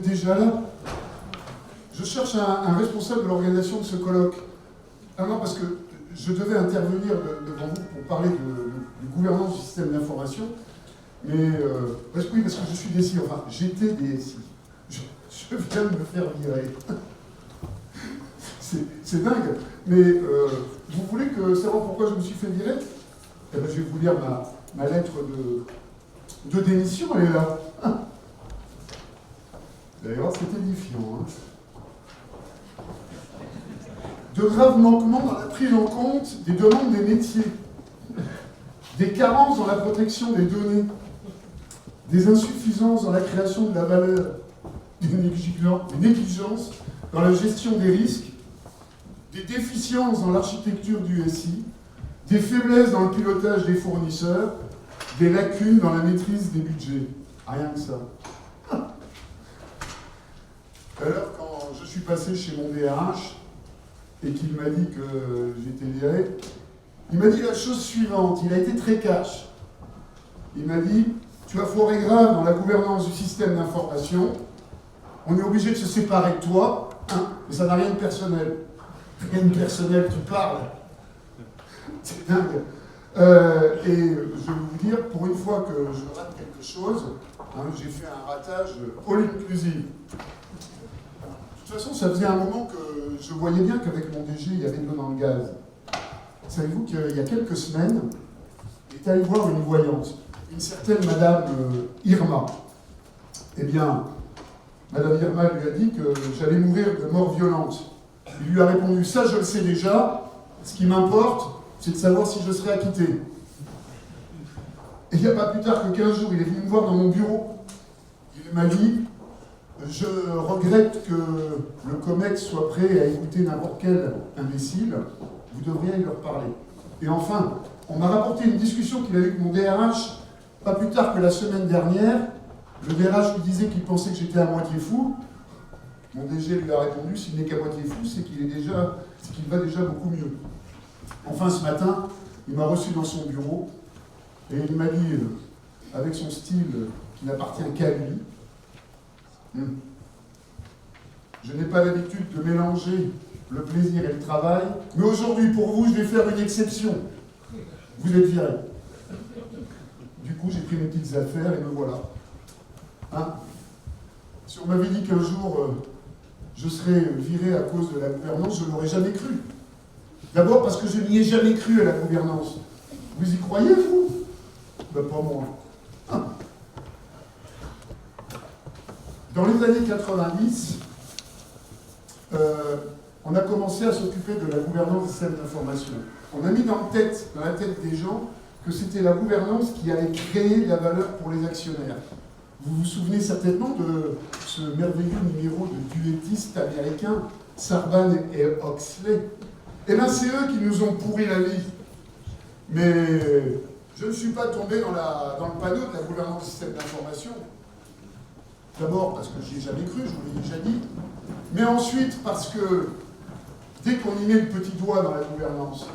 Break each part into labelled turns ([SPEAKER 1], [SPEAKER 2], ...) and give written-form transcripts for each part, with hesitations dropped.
[SPEAKER 1] êtes déjà là. Je cherche un responsable de l'organisation de ce colloque. Ah non, parce que je devais intervenir devant vous pour parler de gouvernance du système d'information, mais oui, parce que je suis DSI, enfin, j'étais DSI. Je viens de me faire virer. C'est dingue. Mais vous voulez savoir pourquoi je me suis fait virer? Eh bien, je vais vous lire ma lettre de démission, elle est là. D'ailleurs, c'est édifiant. Hein. De graves manquements dans la prise en compte des demandes des métiers, des carences dans la protection des données, des insuffisances dans la création de la valeur, des négligences dans la gestion des risques, des déficiences dans l'architecture du SI, des faiblesses dans le pilotage des fournisseurs, des lacunes dans la maîtrise des budgets. Rien que ça. Alors, quand je suis passé chez mon DRH, et qu'il m'a dit que j'étais viré, il m'a dit la chose suivante, il a été très cash. Il m'a dit, tu as foiré grave dans la gouvernance du système d'information, on est obligé de se séparer de toi, hein, mais ça n'a rien de personnel. Rien de personnel, tu parles. C'est dingue. Et je vais vous dire, pour une fois que je rate quelque chose, hein, j'ai fait un ratage all inclusive. De toute façon, ça faisait un moment que je voyais bien qu'avec mon DG, il y avait de l'eau dans le gaz. Savez-vous qu'il y a quelques semaines, il est allé voir une voyante, une certaine Madame Irma. Eh bien, Madame Irma lui a dit que j'allais mourir de mort violente. Il lui a répondu, ça je le sais déjà, ce qui m'importe, c'est de savoir si je serai acquitté. Et il n'y a pas plus tard que 15 jours, il est venu me voir dans mon bureau. Il m'a dit, je regrette que le COMEX soit prêt à écouter n'importe quel imbécile. Vous devriez leur parler. Et enfin, on m'a rapporté une discussion qu'il a eue avec mon DRH, pas plus tard que la semaine dernière. Le DRH lui disait qu'il pensait que j'étais à moitié fou. Mon DG lui a répondu, s'il n'est qu'à moitié fou, c'est qu'il va déjà beaucoup mieux. Enfin, ce matin, il m'a reçu dans son bureau et il m'a dit, avec son style qui n'appartient qu'à lui, je n'ai pas l'habitude de mélanger le plaisir et le travail, mais aujourd'hui, pour vous, je vais faire une exception. Vous êtes viré. Du coup, j'ai pris mes petites affaires et me voilà. Hein? Si on m'avait dit qu'un jour, je serais viré à cause de la gouvernance, je ne l'aurais jamais cru. D'abord parce que je n'y ai jamais cru à la gouvernance. Vous y croyez, vous? Ben, pas moi. Hein? Dans les années 90, on a commencé à s'occuper de la gouvernance des systèmes d'information. On a mis dans la tête des gens que c'était la gouvernance qui allait créer la valeur pour les actionnaires. Vous vous souvenez certainement de ce merveilleux numéro de duettistes américains, Sarban et Oxley. Eh bien, c'est eux qui nous ont pourri la vie. Mais je ne suis pas tombé dans le panneau de la gouvernance du système d'information. D'abord parce que j'y ai jamais cru, je vous l'ai déjà dit. Mais ensuite parce que dès qu'on y met le petit doigt dans la gouvernance,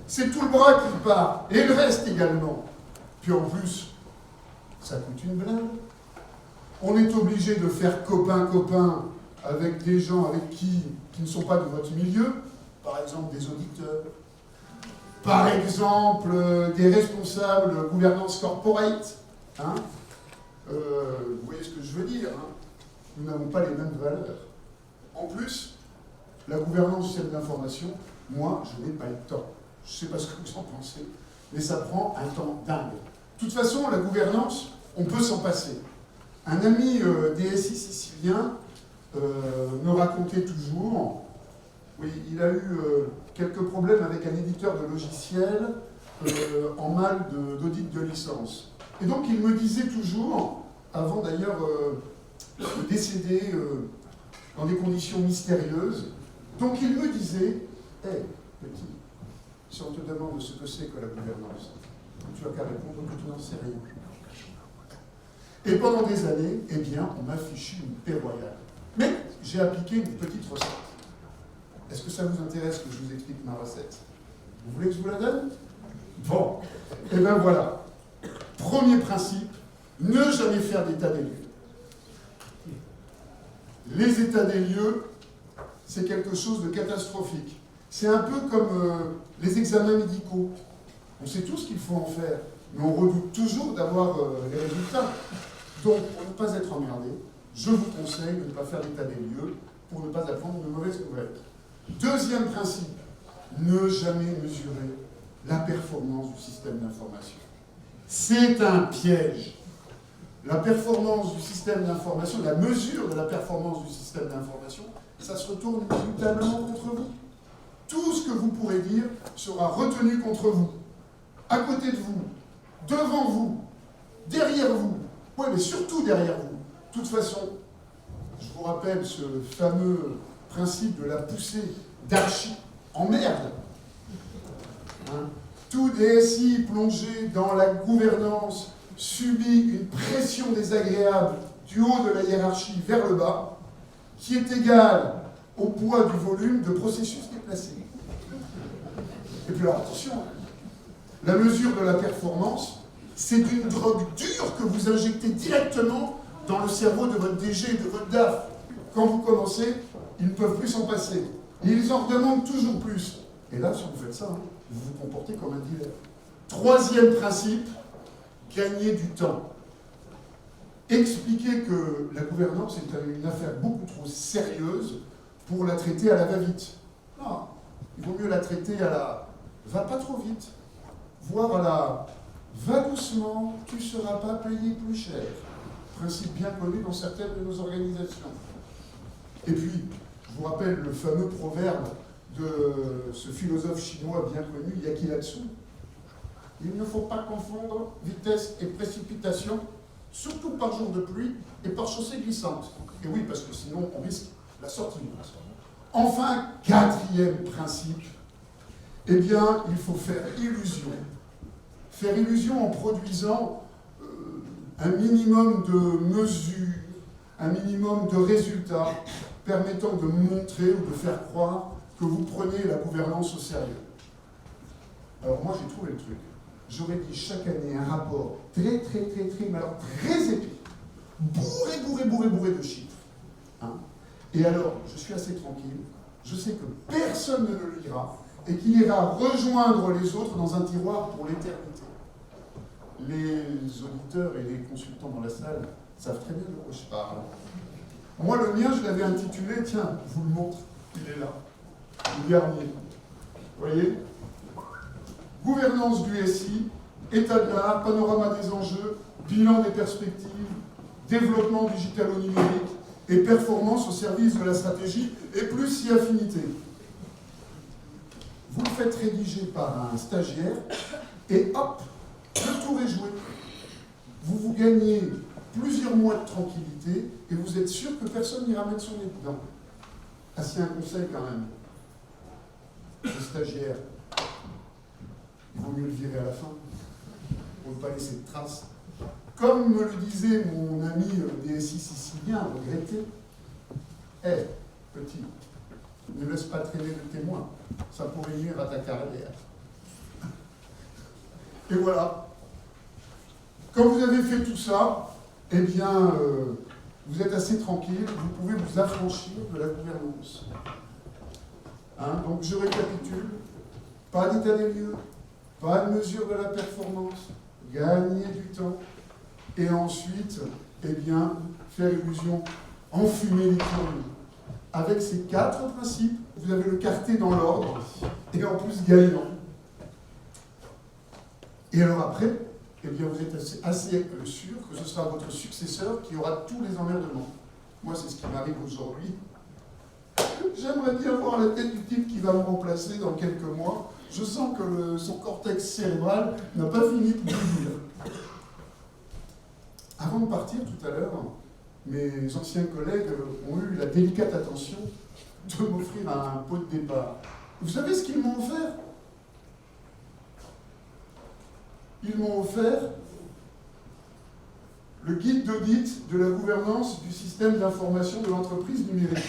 [SPEAKER 1] c'est tout le bras qui part, et le reste également. Puis en plus, ça coûte une blinde. On est obligé de faire copain-copain avec des gens avec qui ne sont pas de votre milieu, par exemple des auditeurs, par exemple des responsables gouvernance corporate. Hein, vous voyez ce que je veux dire, hein? Nous n'avons pas les mêmes valeurs. En plus, la gouvernance du système d'information, moi, je n'ai pas le temps. Je ne sais pas ce que vous en pensez, mais ça prend un temps dingue. De toute façon, la gouvernance, on peut s'en passer. Un ami DSI sicilien me racontait toujours, oui, il a eu quelques problèmes avec un éditeur de logiciels en mal d'audit de licence. Et donc il me disait toujours, avant d'ailleurs de décéder dans des conditions mystérieuses, donc il me disait, hé, petit, si on te demande ce que c'est que la gouvernance, tu as qu'à répondre que tu n'en sais rien. Et pendant des années, eh bien, on m'a fichu une paix royale. Mais j'ai appliqué une petite recette. Est-ce que ça vous intéresse que je vous explique ma recette? Vous voulez que je vous la donne? Bon, et bien voilà. Premier principe, ne jamais faire d'état des lieux. les états des lieux, c'est quelque chose de catastrophique. C'est un peu comme les examens médicaux. On sait tous qu'il faut en faire, mais on redoute toujours d'avoir les résultats. Donc, pour ne pas être emmerdé, je vous conseille de ne pas faire d'état des lieux pour ne pas apprendre de mauvaises nouvelles. Deuxième principe, ne jamais mesurer la performance du système d'information. C'est un piège. La performance du système d'information, la mesure de la performance du système d'information, ça se retourne inévitablement contre vous. Tout ce que vous pourrez dire sera retenu contre vous, à côté de vous, devant vous, derrière vous, oui, mais surtout derrière vous. De toute façon, je vous rappelle ce fameux principe de la poussée d'archi en merde. Hein? Tout DSI plongé dans la gouvernance subit une pression désagréable du haut de la hiérarchie vers le bas, qui est égale au poids du volume de processus déplacés. Et puis alors attention, la mesure de la performance, c'est une drogue dure que vous injectez directement dans le cerveau de votre DG et de votre DAF. Quand vous commencez, ils ne peuvent plus s'en passer. Et ils en demandent toujours plus. Et là, si vous faites ça, vous vous comportez comme un dealer. Troisième principe, gagner du temps. Expliquer que la gouvernance est une affaire beaucoup trop sérieuse pour la traiter à la va-vite. Non, il vaut mieux la traiter à la va pas trop vite, voire à la va doucement, tu ne seras pas payé plus cher. Principe bien connu dans certaines de nos organisations. Et puis, je vous rappelle le fameux proverbe de ce philosophe chinois bien connu, Yaki Latsu. Il ne faut pas confondre vitesse et précipitation, surtout par jour de pluie et par chaussée glissante. Et oui, parce que sinon on risque la sortie. Enfin, quatrième principe, eh bien, il faut faire illusion. Faire illusion en produisant un minimum de mesures, un minimum de résultats permettant de montrer ou de faire croire que vous prenez la gouvernance au sérieux. Alors moi j'ai trouvé le truc. J'aurais dit chaque année un rapport très, mais alors très épais, bourré de chiffres. Hein. Et alors, je suis assez tranquille, je sais que personne ne le lira et qu'il ira rejoindre les autres dans un tiroir pour l'éternité. Les auditeurs et les consultants dans la salle savent très bien de quoi je parle. Moi, le mien, je l'avais intitulé, tiens, je vous le montre, il est là, le dernier. Vous voyez ? Gouvernance du SI, état de l'art, panorama des enjeux, bilan des perspectives, développement digitalo-numérique et performance au service de la stratégie et plus si affinité. Vous le faites rédiger par un stagiaire et hop, le tour est joué. Vous gagnez plusieurs mois de tranquillité et vous êtes sûr que personne n'ira mettre son nez dedans. Ah, c'est un conseil quand même. Le stagiaire, il vaut mieux le virer à la fin, pour ne pas laisser de traces. Comme me le disait mon ami DSI sicilien, regretté, petit, ne laisse pas traîner de témoins, ça pourrait nuire à ta carrière. Et voilà. Quand vous avez fait tout ça, eh bien, vous êtes assez tranquille, vous pouvez vous affranchir de la gouvernance. Hein, donc je récapitule, pas d'état des lieux, pas de mesure de la performance, gagner du temps, et ensuite, eh bien, faire illusion, enfumer l'économie. Avec ces 4 principes, vous avez le quartet dans l'ordre, et en plus gagnant. Et alors après, eh bien, vous êtes assez sûr que ce sera votre successeur qui aura tous les emmerdements. Moi, c'est ce qui m'arrive aujourd'hui. J'aimerais bien voir la tête du type qui va me remplacer dans quelques mois. Je sens que son cortex cérébral n'a pas fini de bouillir. Avant de partir tout à l'heure, mes anciens collègues ont eu la délicate attention de m'offrir un pot de départ. Vous savez ce qu'ils m'ont offert ? Ils m'ont offert le guide d'audit de la gouvernance du système d'information de l'entreprise numérique.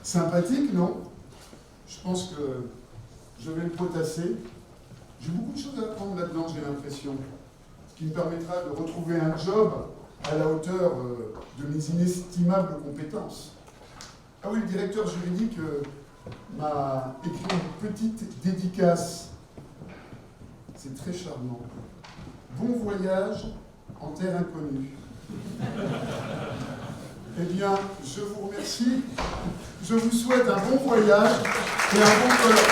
[SPEAKER 1] Sympathique, non? Je pense que je vais le potasser. J'ai beaucoup de choses à apprendre là-dedans, j'ai l'impression. Ce qui me permettra de retrouver un job à la hauteur de mes inestimables compétences. Ah oui, le directeur juridique m'a écrit une petite dédicace. C'est très charmant. Bon voyage en terre inconnue. Eh bien, je vous remercie. Je vous souhaite un bon voyage et un bon voyage.